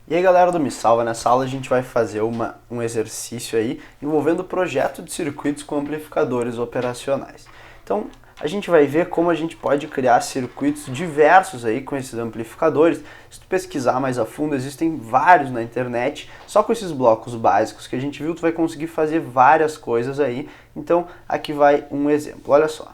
E aí galera do Me Salva, nessa aula a gente vai fazer um exercício aí envolvendo o projeto de circuitos com amplificadores operacionais. Então a gente vai ver como a gente pode criar circuitos diversos aí com esses amplificadores. Se tu pesquisar mais a fundo, existem vários na internet. Só com esses blocos básicos que a gente viu, tu vai conseguir fazer várias coisas aí. Então aqui vai um exemplo, olha só.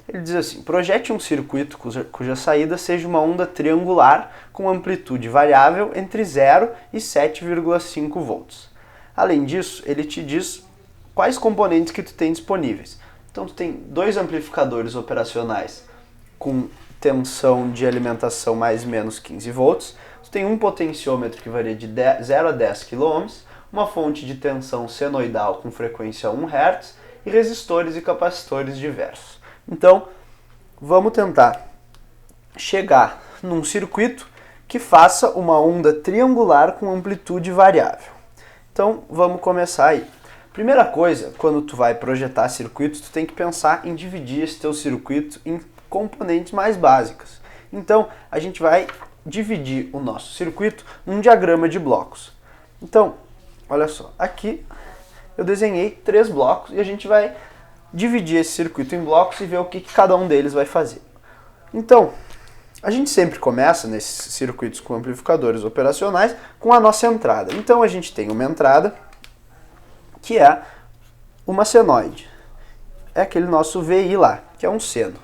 Ele diz assim: projete um circuito cuja saída seja uma onda triangular com amplitude variável entre 0 e 7,5 volts. Além disso, ele te diz quais componentes que tu tem disponíveis. Então tu tem dois amplificadores operacionais com tensão de alimentação mais ou menos 15 volts, tu tem um potenciômetro que varia de 0 a 10 kΩ, uma fonte de tensão senoidal com frequência 1 Hz e resistores e capacitores diversos. Então, vamos tentar chegar num circuito que faça uma onda triangular com amplitude variável. Então, vamos começar aí. Primeira coisa, quando tu vai projetar circuitos, tu tem que pensar em dividir esse teu circuito em componentes mais básicas. Então, a gente vai dividir o nosso circuito num diagrama de blocos. Então, olha só, aqui eu desenhei 3 blocos e a gente vai dividir esse circuito em blocos e ver o que cada um deles vai fazer. Então, a gente sempre começa nesses circuitos com amplificadores operacionais com a nossa entrada. Então a gente tem uma entrada que é uma senoide. É aquele nosso VI lá, que é um seno.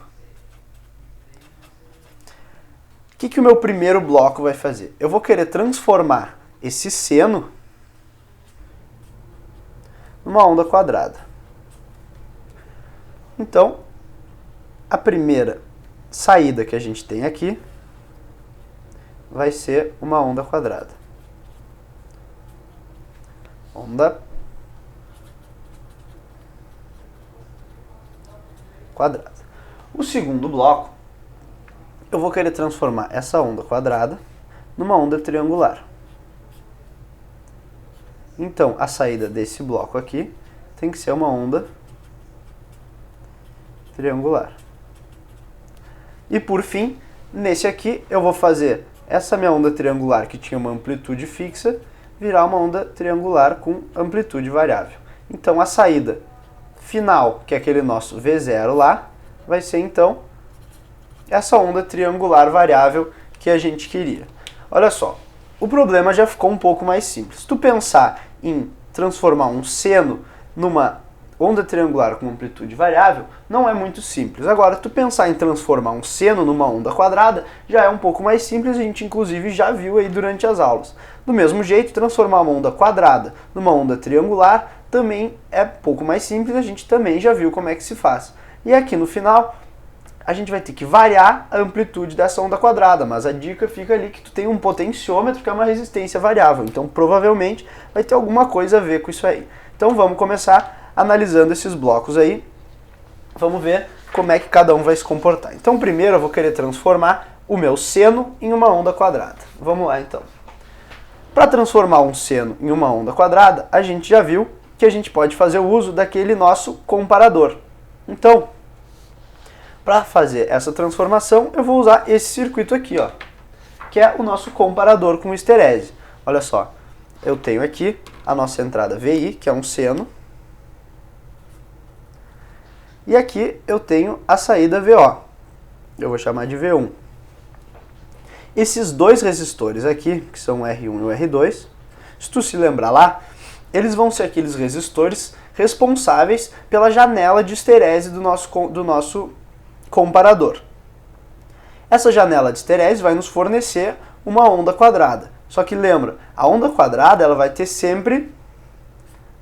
O que o meu primeiro bloco vai fazer? Eu vou querer transformar esse seno numa onda quadrada. Então, a primeira saída que a gente tem aqui vai ser uma onda quadrada. Onda quadrada. O segundo bloco, eu vou querer transformar essa onda quadrada numa onda triangular. Então, a saída desse bloco aqui tem que ser uma onda triangular. E por fim, nesse aqui eu vou fazer essa minha onda triangular que tinha uma amplitude fixa virar uma onda triangular com amplitude variável. Então a saída final, que é aquele nosso V0 lá, vai ser então essa onda triangular variável que a gente queria. Olha só, o problema já ficou um pouco mais simples. Se tu pensar em transformar um seno numa onda triangular com amplitude variável, não é muito simples. Agora, tu pensar em transformar um seno numa onda quadrada, já é um pouco mais simples, a gente inclusive já viu aí durante as aulas. Do mesmo jeito, transformar uma onda quadrada numa onda triangular também é um pouco mais simples, a gente também já viu como é que se faz. E aqui no final, a gente vai ter que variar a amplitude dessa onda quadrada, mas a dica fica ali que tu tem um potenciômetro que é uma resistência variável, então provavelmente vai ter alguma coisa a ver com isso aí. Então vamos começar analisando esses blocos aí, vamos ver como é que cada um vai se comportar. Então primeiro eu vou querer transformar o meu seno em uma onda quadrada. Vamos lá então. Para transformar um seno em uma onda quadrada, a gente já viu que a gente pode fazer o uso daquele nosso comparador. Então, para fazer essa transformação, eu vou usar esse circuito aqui, ó, que é o nosso comparador com histerese. Olha só, eu tenho aqui a nossa entrada VI, que é um seno, e aqui eu tenho a saída VO, eu vou chamar de V1. Esses dois resistores aqui, que são o R1 e o R2, se tu se lembrar lá, eles vão ser aqueles resistores responsáveis pela janela de histerese do nosso comparador. Essa janela de histerese vai nos fornecer uma onda quadrada. Só que lembra, a onda quadrada ela vai ter sempre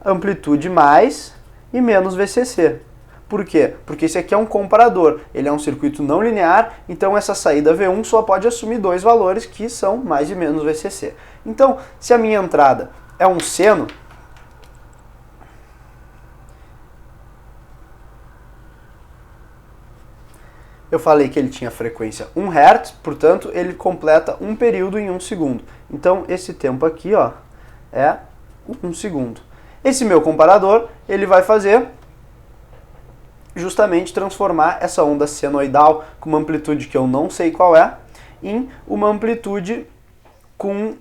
amplitude mais e menos VCC. Por quê? Porque esse aqui é um comparador, ele é um circuito não linear, então essa saída V1 só pode assumir dois valores que são mais e menos VCC. Então, se a minha entrada é um seno, eu falei que ele tinha frequência 1 Hz, portanto ele completa um período em 1 segundo. Então esse tempo aqui, ó, é 1 segundo. Esse meu comparador, ele vai fazer justamente transformar essa onda senoidal com uma amplitude que eu não sei qual é, em uma amplitude com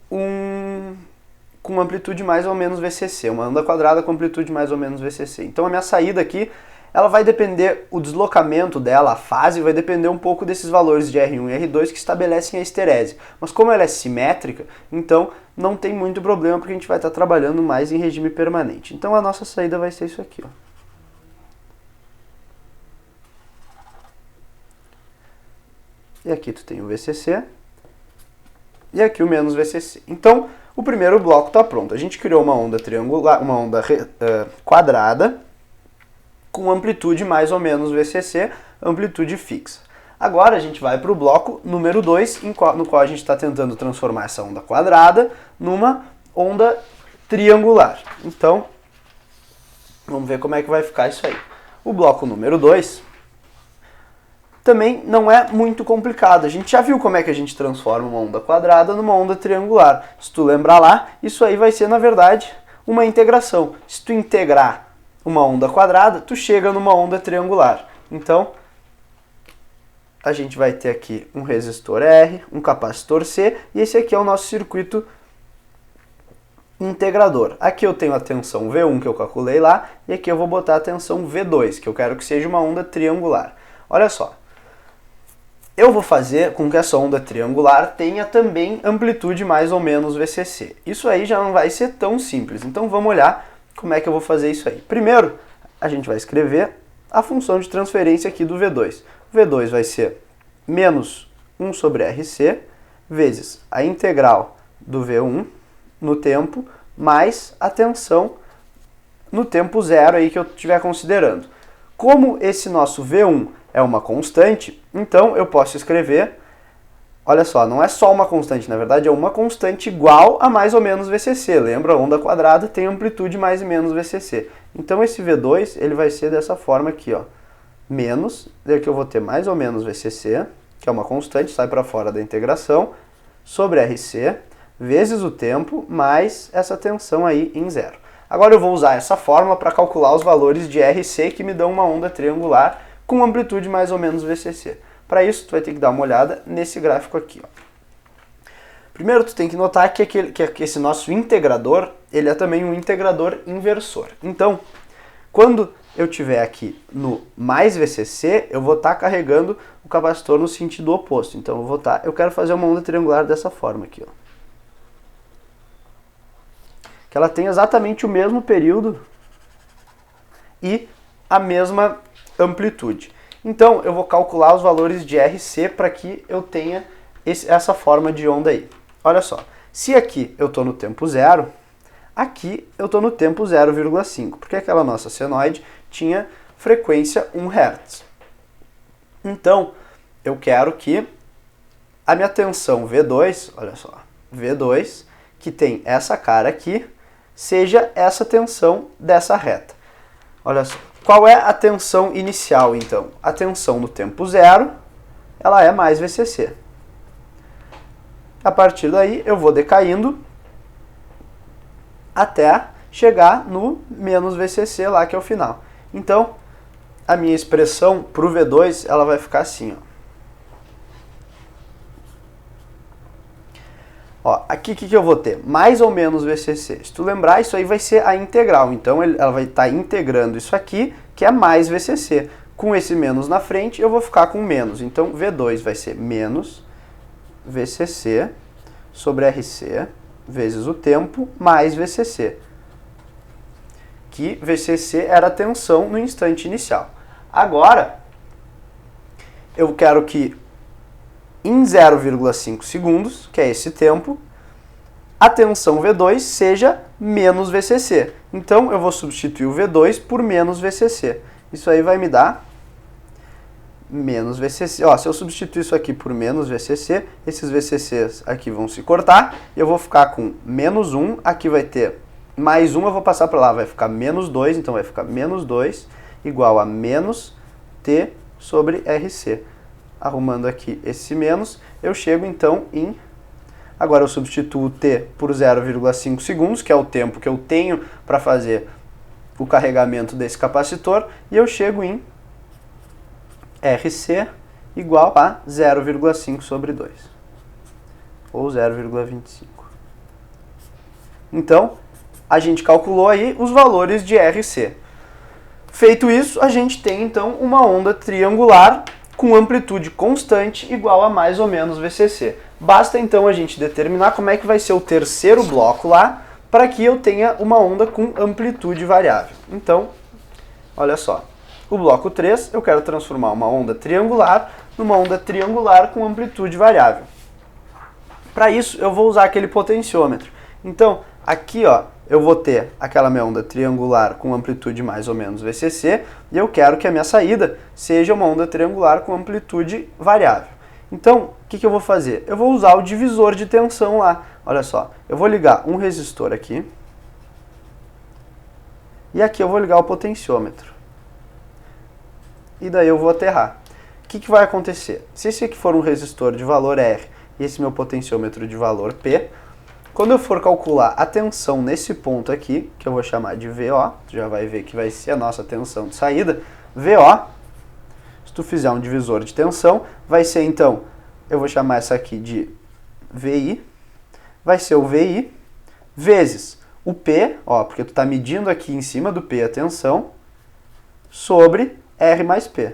com amplitude mais ou menos VCC, uma onda quadrada com amplitude mais ou menos VCC. Então a minha saída aqui, ela vai depender, o deslocamento dela, a fase, vai depender um pouco desses valores de R1 e R2 que estabelecem a esterese. Mas como ela é simétrica, então não tem muito problema, porque a gente vai estar trabalhando mais em regime permanente. Então a nossa saída vai ser isso aqui, ó. E aqui tu tem o VCC, e aqui o menos VCC. Então, o primeiro bloco está pronto. A gente criou uma onda triangular, uma onda quadrada, com amplitude mais ou menos VCC, amplitude fixa. Agora a gente vai para o bloco número 2, no qual a gente está tentando transformar essa onda quadrada numa onda triangular. Então, vamos ver como é que vai ficar isso aí. O bloco número 2 também não é muito complicado. A gente já viu como é que a gente transforma uma onda quadrada numa onda triangular. Se tu lembrar lá, isso aí vai ser, na verdade, uma integração. Se tu integrar uma onda quadrada, tu chega numa onda triangular. Então, a gente vai ter aqui um resistor R, um capacitor C, e esse aqui é o nosso circuito integrador. Aqui eu tenho a tensão V1 que eu calculei lá, e aqui eu vou botar a tensão V2, que eu quero que seja uma onda triangular. Olha só. Eu vou fazer com que essa onda triangular tenha também amplitude mais ou menos VCC. Isso aí já não vai ser tão simples, então vamos olhar como é que eu vou fazer isso aí. Primeiro, a gente vai escrever a função de transferência aqui do V2. O V2 vai ser menos 1 sobre RC vezes a integral do V1 no tempo mais a tensão no tempo zero aí que eu estiver considerando. Como esse nosso V1 é uma constante, então eu posso escrever, olha só, não é só uma constante, na verdade é uma constante igual a mais ou menos VCC. Lembra, a onda quadrada tem amplitude mais e menos VCC. Então esse V2, ele vai ser dessa forma aqui, ó, menos, daí que eu vou ter mais ou menos VCC, que é uma constante, sai para fora da integração, sobre RC, vezes o tempo, mais essa tensão aí em zero. Agora eu vou usar essa fórmula para calcular os valores de RC que me dão uma onda triangular com amplitude mais ou menos VCC. Para isso, tu vai ter que dar uma olhada nesse gráfico aqui, ó. Primeiro, tu tem que notar que esse nosso integrador, ele é também um integrador inversor. Então, quando eu tiver aqui no mais VCC, eu vou estar carregando o capacitor no sentido oposto. Então, eu quero fazer uma onda triangular dessa forma aqui, ó. Que ela tem exatamente o mesmo período e a mesma amplitude. Então, eu vou calcular os valores de RC para que eu tenha essa forma de onda aí. Olha só, se aqui eu estou no tempo zero, aqui eu estou no tempo 0,5, porque aquela nossa senoide tinha frequência 1 Hz. Então, eu quero que a minha tensão V2, olha só, V2, que tem essa cara aqui, seja essa tensão dessa reta. Olha só. Qual é a tensão inicial, então? A tensão no tempo zero, ela é mais VCC. A partir daí, eu vou decaindo até chegar no menos VCC lá, que é o final. Então, a minha expressão para o V2, ela vai ficar assim, ó. Ó, aqui o que eu vou ter? Mais ou menos VCC. Se tu lembrar, isso aí vai ser a integral. Então, ela vai estar integrando isso aqui, que é mais VCC. Com esse menos na frente, eu vou ficar com menos. Então, V2 vai ser menos VCC sobre RC vezes o tempo mais VCC. Que VCC era a tensão no instante inicial. Agora, eu quero que em 0,5 segundos, que é esse tempo, a tensão V2 seja menos VCC. Então, eu vou substituir o V2 por menos VCC. Isso aí vai me dar menos VCC. Ó, se eu substituir isso aqui por menos VCC, esses VCCs aqui vão se cortar, e eu vou ficar com menos 1, aqui vai ter mais 1, eu vou passar para lá, vai ficar menos 2, então vai ficar menos 2 igual a menos T sobre RC. Arrumando aqui esse menos, eu chego então em... Agora eu substituo o T por 0,5 segundos, que é o tempo que eu tenho para fazer o carregamento desse capacitor, e eu chego em RC igual a 0,5 sobre 2, ou 0,25. Então, a gente calculou aí os valores de RC. Feito isso, a gente tem então uma onda triangular com amplitude constante igual a mais ou menos VCC. Basta então a gente determinar como é que vai ser o terceiro bloco lá, para que eu tenha uma onda com amplitude variável. Então, olha só, o bloco 3 eu quero transformar uma onda triangular numa onda triangular com amplitude variável. Para isso eu vou usar aquele potenciômetro. Então, aqui ó, eu vou ter aquela minha onda triangular com amplitude mais ou menos VCC, e eu quero que a minha saída seja uma onda triangular com amplitude variável. Então, o que eu vou fazer? Eu vou usar o divisor de tensão lá. Olha só, eu vou ligar um resistor aqui, e aqui eu vou ligar o potenciômetro. E daí eu vou aterrar. O que vai acontecer? Se esse aqui for um resistor de valor R, e esse meu potenciômetro de valor P, quando eu for calcular a tensão nesse ponto aqui, que eu vou chamar de VO, tu já vai ver que vai ser a nossa tensão de saída, VO, se tu fizer um divisor de tensão, vai ser então, eu vou chamar essa aqui de VI, vai ser o VI, vezes o P, ó, porque tu está medindo aqui em cima do P a tensão, sobre R mais P.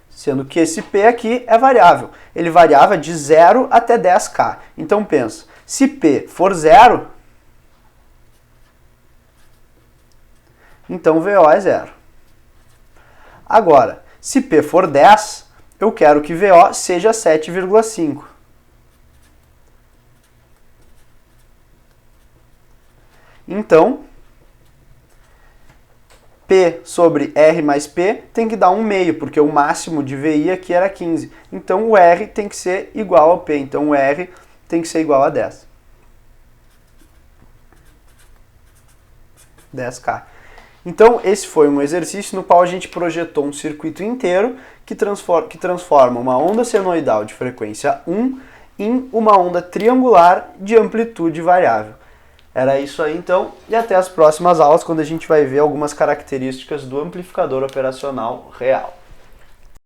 Sendo que esse P aqui é variável. Ele variava de 0 até 10K. Então pensa, se P for 0, então VO é 0. Agora, se P for 10, eu quero que VO seja 7,5. Então, P sobre R mais P tem que dar 1/2, porque o máximo de VI aqui era 15. Então o R tem que ser igual ao P, então o R tem que ser igual a 10. 10K. Então esse foi um exercício no qual a gente projetou um circuito inteiro que transforma uma onda senoidal de frequência 1 em uma onda triangular de amplitude variável. Era isso aí então, e até as próximas aulas, quando a gente vai ver algumas características do amplificador operacional real.